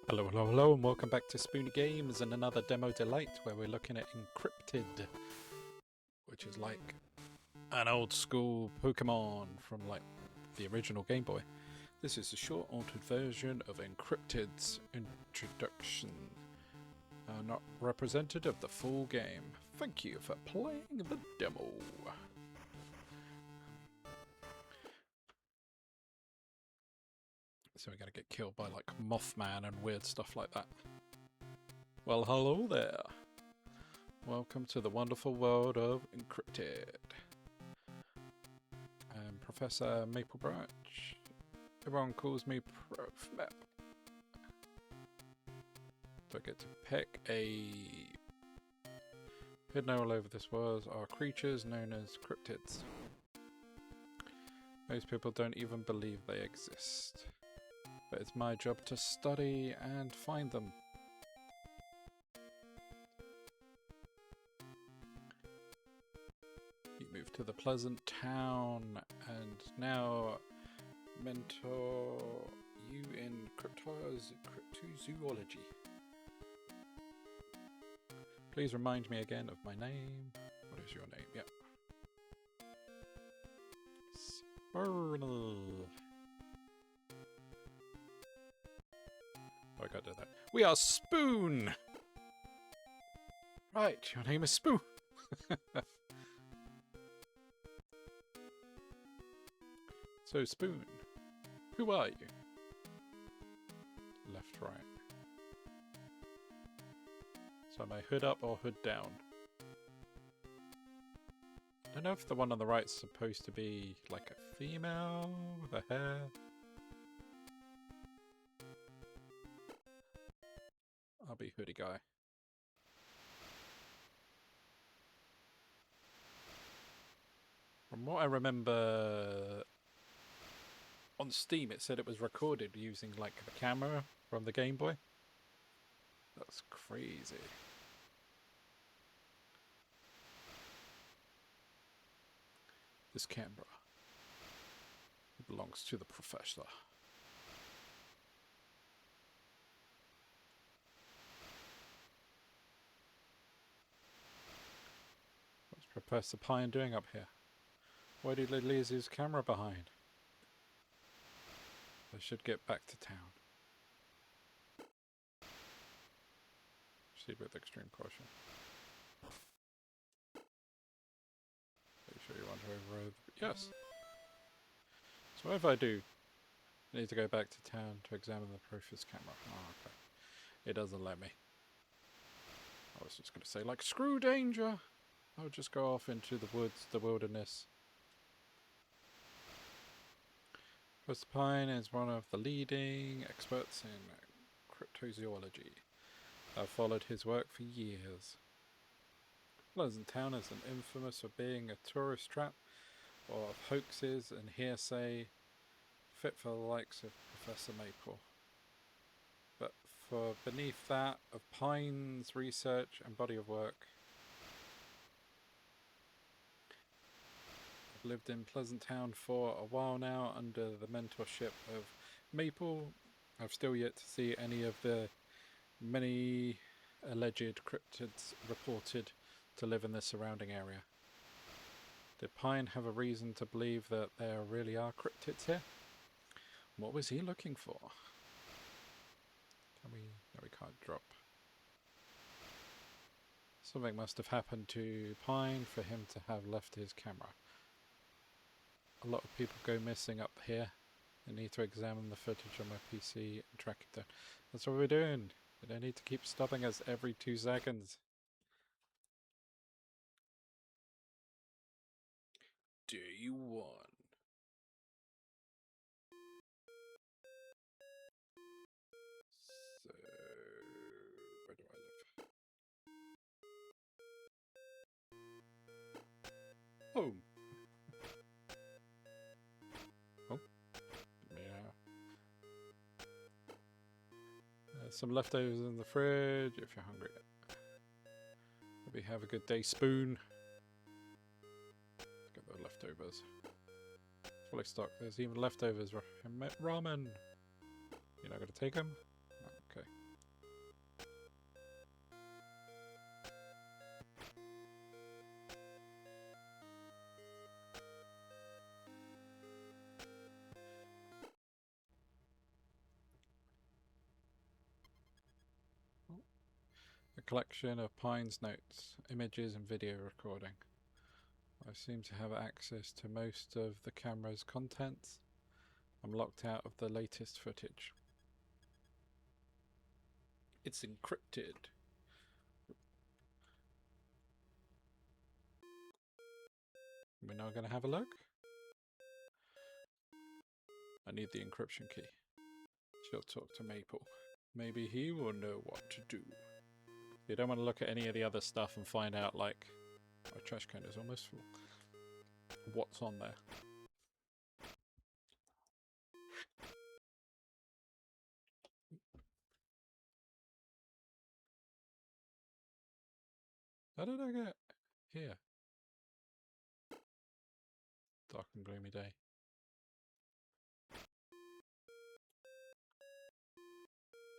Hello, hello, hello, and welcome back to Spoonie Games and another Demo Delight where we're looking at Encryptid, which is like an old school Pokemon from like the original Game Boy. This is a short altered version of Encryptid's introduction, not representative of the full game. Thank you for playing the demo. So we're gonna get killed by like Mothman and weird stuff like that. Well, hello there. Welcome to the wonderful world of Encryptid. I'm Professor Maple Branch. Everyone calls me Prof Map. So I get to pick a... Hidden all over this world are creatures known as cryptids. Most people don't even believe they exist. But it's my job to study and find them. You move to the pleasant town and now mentor you in cryptozoology. Please remind me again of my name. What is your name? Yep. Spoonie. Oh, I gotta do that. We are Spoon! Right, your name is Spoon. So, Spoon, who are you? Left, right. So am I hood up or hood down? I don't know if the one on the right is supposed to be like a female with a hair. I'll be hoodie guy. From what I remember, on Steam it said it was recorded using like the camera from the Game Boy. That's crazy. This camera, it belongs to the professor. What's Professor Pine doing up here? Why did he leave his camera behind? I should get back to town. Proceed with extreme caution. Are you sure you want to override? Yes. So what if I do? I need to go back to town to examine the Professor's camera. Oh, okay. It doesn't let me. I was just going to say, like, screw danger! I'll just go off into the woods, the wilderness. Professor Pine is one of the leading experts in cryptozoology. I've followed his work for years. Pleasant Town is infamous for being a tourist trap or of hoaxes and hearsay fit for the likes of Professor Maple. But for beneath that of Pine's research and body of work, I've lived in Pleasant Town for a while now under the mentorship of Maple. I've still yet to see any of the many alleged cryptids reported to live in the surrounding area. Did Pine have a reason to believe that there really are cryptids here? What was he looking for? Can we... No, we can't drop. Something must have happened to Pine for him to have left his camera. A lot of people go missing up here. I need to examine the footage on my PC and track it down. That's what we're doing. We don't need to keep stopping us every 2 seconds. Day 1. So, where do I live? Home. Oh. Yeah. Some leftovers in the fridge if you're hungry. Maybe have a good day, Spoon. Get the leftovers. Fully stocked. There's even leftovers. Ramen. You're not going to take them? Okay. A collection of Pine's notes, images and video recording. I seem to have access to most of the camera's contents. I'm locked out of the latest footage. It's encrypted. We're now going to have a look. I need the encryption key. She'll talk to Maple. Maybe he will know what to do. You don't want to look at any of the other stuff and find out, like, my trash can is almost full. What's on there? How did I get here? Dark and gloomy day.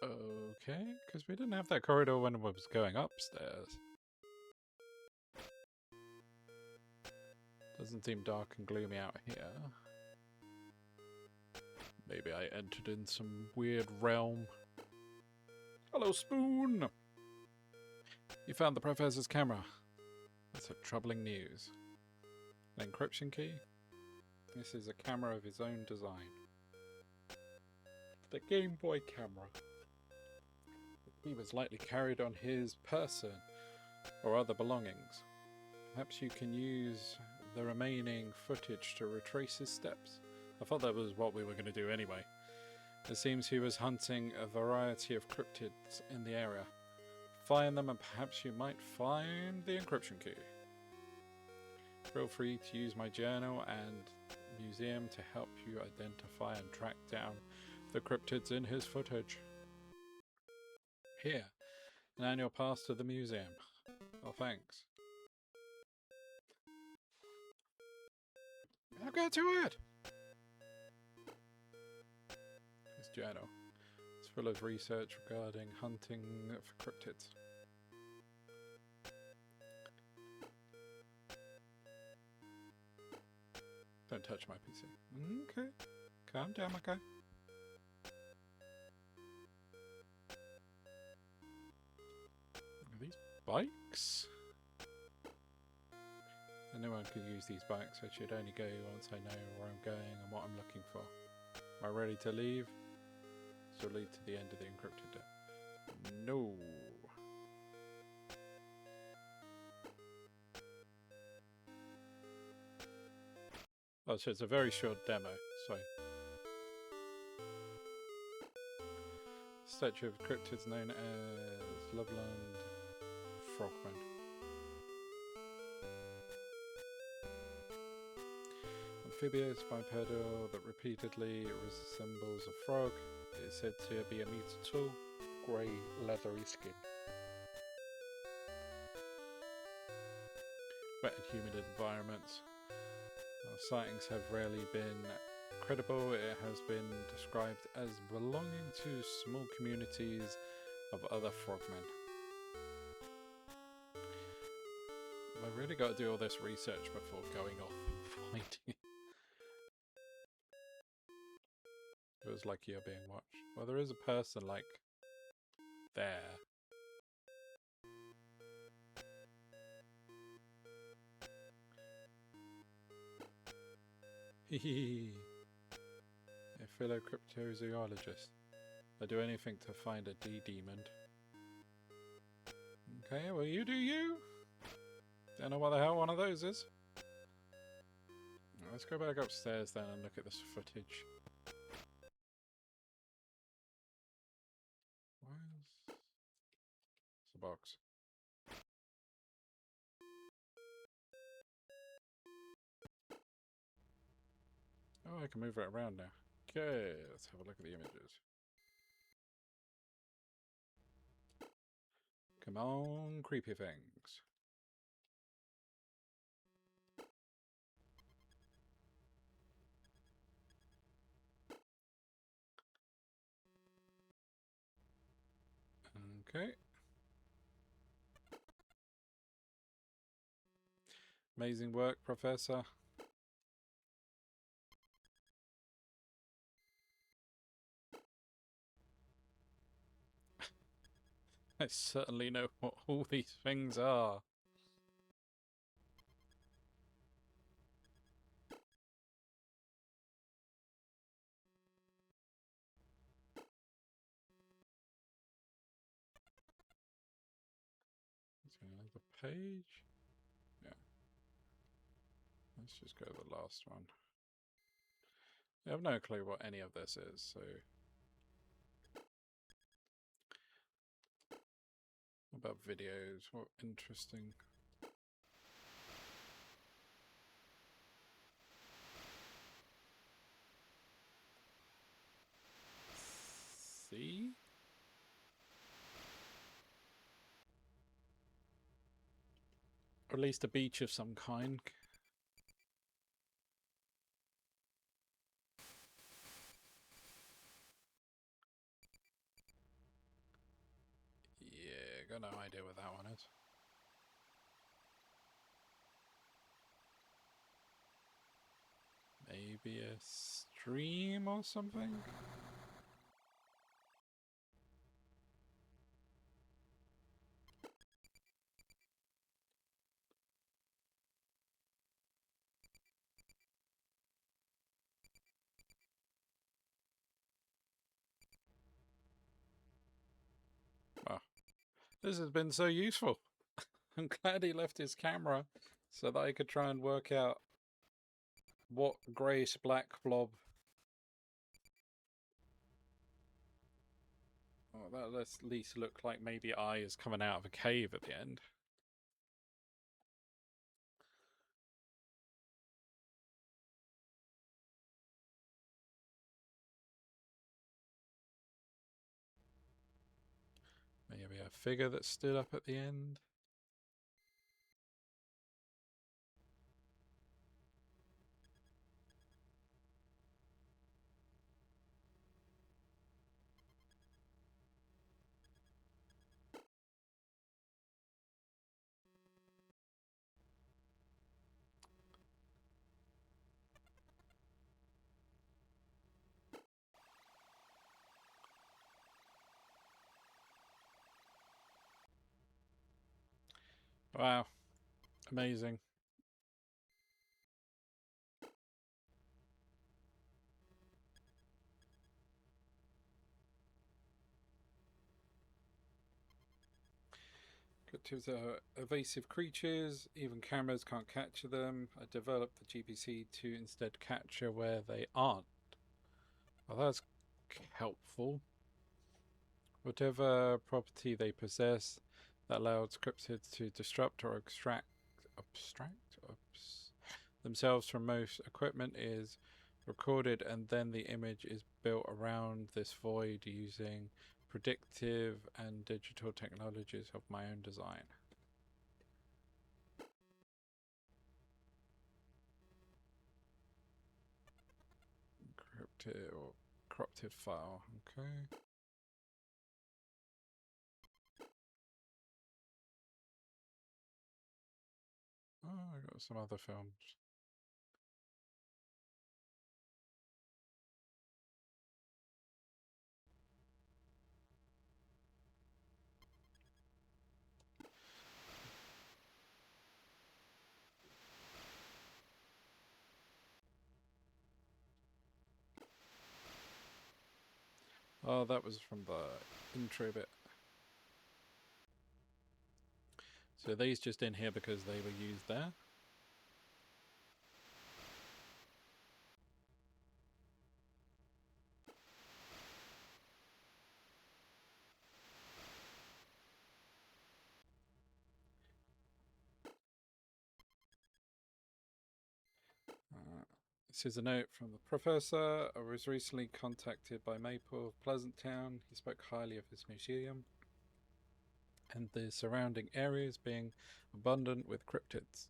Okay, because we didn't have that corridor when I was going upstairs. Doesn't seem dark and gloomy out here. Maybe I entered in some weird realm. Hello, Spoon! You found the Professor's camera. That's a troubling news. An encryption key? This is a camera of his own design. The Game Boy camera. He was likely carried on his person or other belongings. Perhaps you can use the remaining footage to retrace his steps. I thought that was what we were going to do anyway. It seems he was hunting a variety of cryptids in the area. Find them and perhaps you might find the encryption key. Feel free to use my journal and museum to help you identify and track down the cryptids in his footage. Here, an annual pass to the museum. Oh, thanks. I'll get to it! His journal. It's full of research regarding hunting for cryptids. Don't touch my PC. Okay. Calm down, my guy. Are these bikes? Anyone could use these bikes. I should only go once I know where I'm going and what I'm looking for. Am I ready to leave? This will lead to the end of the encrypted day. No. Oh, so it's a very short demo, so. Statue of cryptids known as Loveland Frogman. Amphibious bipedal that repeatedly resembles a frog. It is said to be a mutatal, grey, leathery skin. Wet and humid environments. While sightings have rarely been credible, it has been described as belonging to small communities of other frogmen. I've really got to do all this research before going off and finding it. Feels like you're being watched. Well, there is a person, like, there. Hehehe. A fellow cryptozoologist. I'd do anything to find a D-demon. Okay, well you do you. Don't know what the hell one of those is. Let's go back upstairs then and look at this footage. Where's the box? Oh, I can move it around now. Okay, let's have a look at the images. Come on, creepy things. Okay. Amazing work, Professor. I certainly know what all these things are. Is there another page? Yeah. Let's just go to the last one. I have no clue what any of this is, so... What about videos? What interesting... See? Or at least a beach of some kind. Yeah, got no idea what that one is. Maybe a stream or something? Well, this has been so useful. I'm glad he left his camera so that I could try and work out what greyish black blob. Oh, that at least look like maybe eye is coming out of a cave at the end. Maybe a figure that stood up at the end. Wow, amazing. Cryptids are evasive creatures, even cameras can't capture them. I developed the GPC to instead capture where they aren't. Well, that's helpful. Whatever property they possess that allows cryptids to disrupt or abstract themselves from most equipment is recorded, and then the image is built around this void using predictive and digital technologies of my own design. Encrypted or corrupted file, okay. Oh, I got some other films. Oh, that was from the intro bit. So are these just in here because they were used there? This is a note from the professor. I was recently contacted by Maple of Pleasant Town. He spoke highly of his museum and the surrounding areas being abundant with cryptids.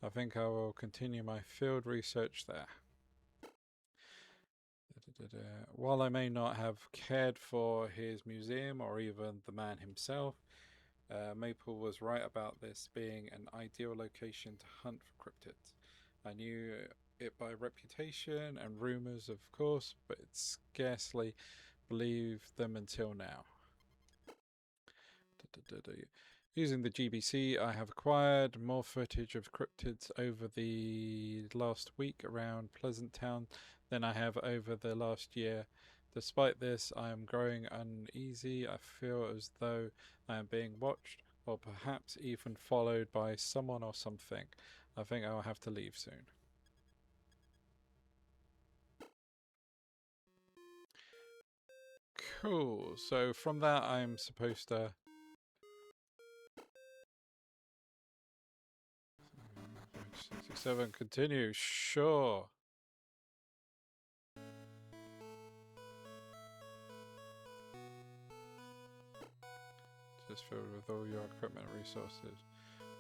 I think I will continue my field research there. While I may not have cared for his museum or even the man himself, Maple was right about this being an ideal location to hunt for cryptids. I knew it by reputation and rumours, of course, but it scarcely believed them until now. Using the GBC, I have acquired more footage of cryptids over the last week around Pleasant Town than I have over the last year. Despite this, I am growing uneasy. I feel as though I am being watched, or perhaps even followed by someone or something. I think I'll have to leave soon. Cool. So from that, I'm supposed to... 67, continue. Sure. Just filled with all your equipment and resources.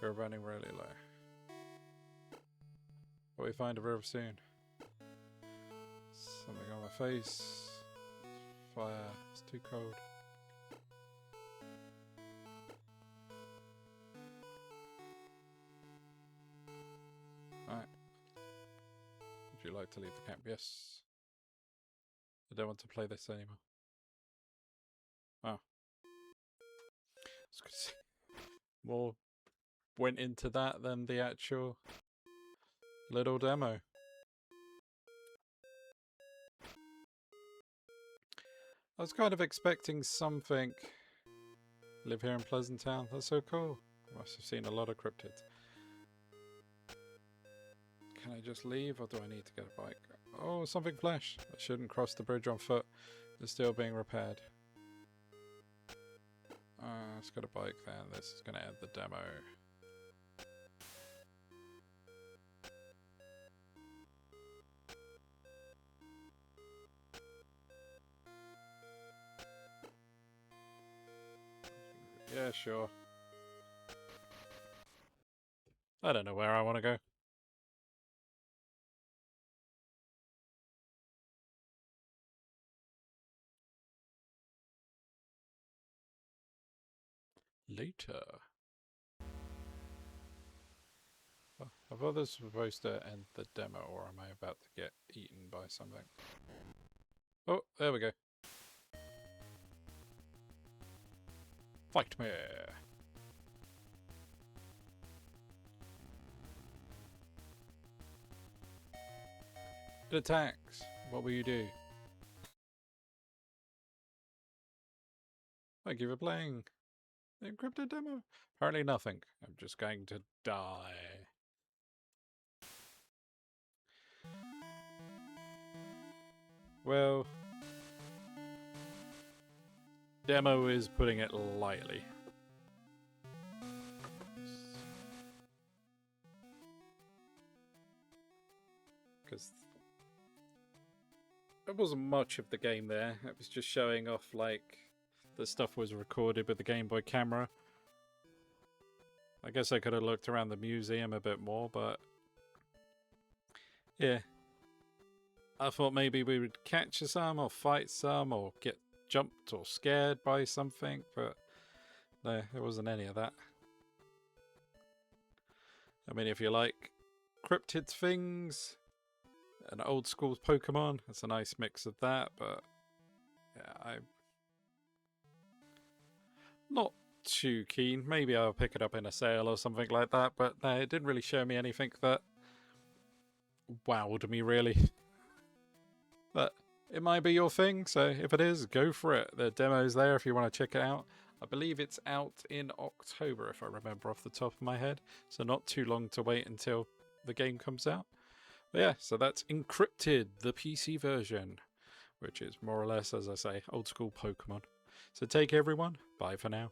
We're running really low. But we find a river soon. Something on my face. Fire. It's too cold. Alright. Would you like to leave the camp? Yes. I don't want to play this anymore. Oh. More went into that than the actual little demo. I was kind of expecting something. Live here in Pleasant Town. That's so cool. Must have seen a lot of cryptids. Can I just leave or do I need to get a bike? Oh, something flashed. I shouldn't cross the bridge on foot. It's still being repaired. Let's get a bike then. This is going to end the demo. Yeah, sure. I don't know where I want to go. Later. Oh, I thought this was supposed to end the demo, or am I about to get eaten by something? Oh, there we go. Fight me! It attacks. What will you do? Thank you for playing. The encrypted demo? Apparently nothing. I'm just going to die. Well, demo is putting it lightly. Because there wasn't much of the game there. It was just showing off, like, the stuff was recorded with the Game Boy camera. I guess I could have looked around the museum a bit more, but yeah. I thought maybe we would catch some or fight some or get jumped or scared by something, but no, there wasn't any of that. I mean, if you like cryptid things, an old school Pokemon, it's a nice mix of that, but yeah, I'm not too keen. Maybe I'll pick it up in a sale or something like that, but no, it didn't really show me anything that wowed me, really. But it might be your thing, so if it is, go for it. The demo's there if you want to check it out. I believe it's out in October, if I remember off the top of my head, so not too long to wait until the game comes out. But yeah, so that's Encryptid, the PC version, which is more or less, as I say, old school Pokemon. So take care, everyone. Bye for now.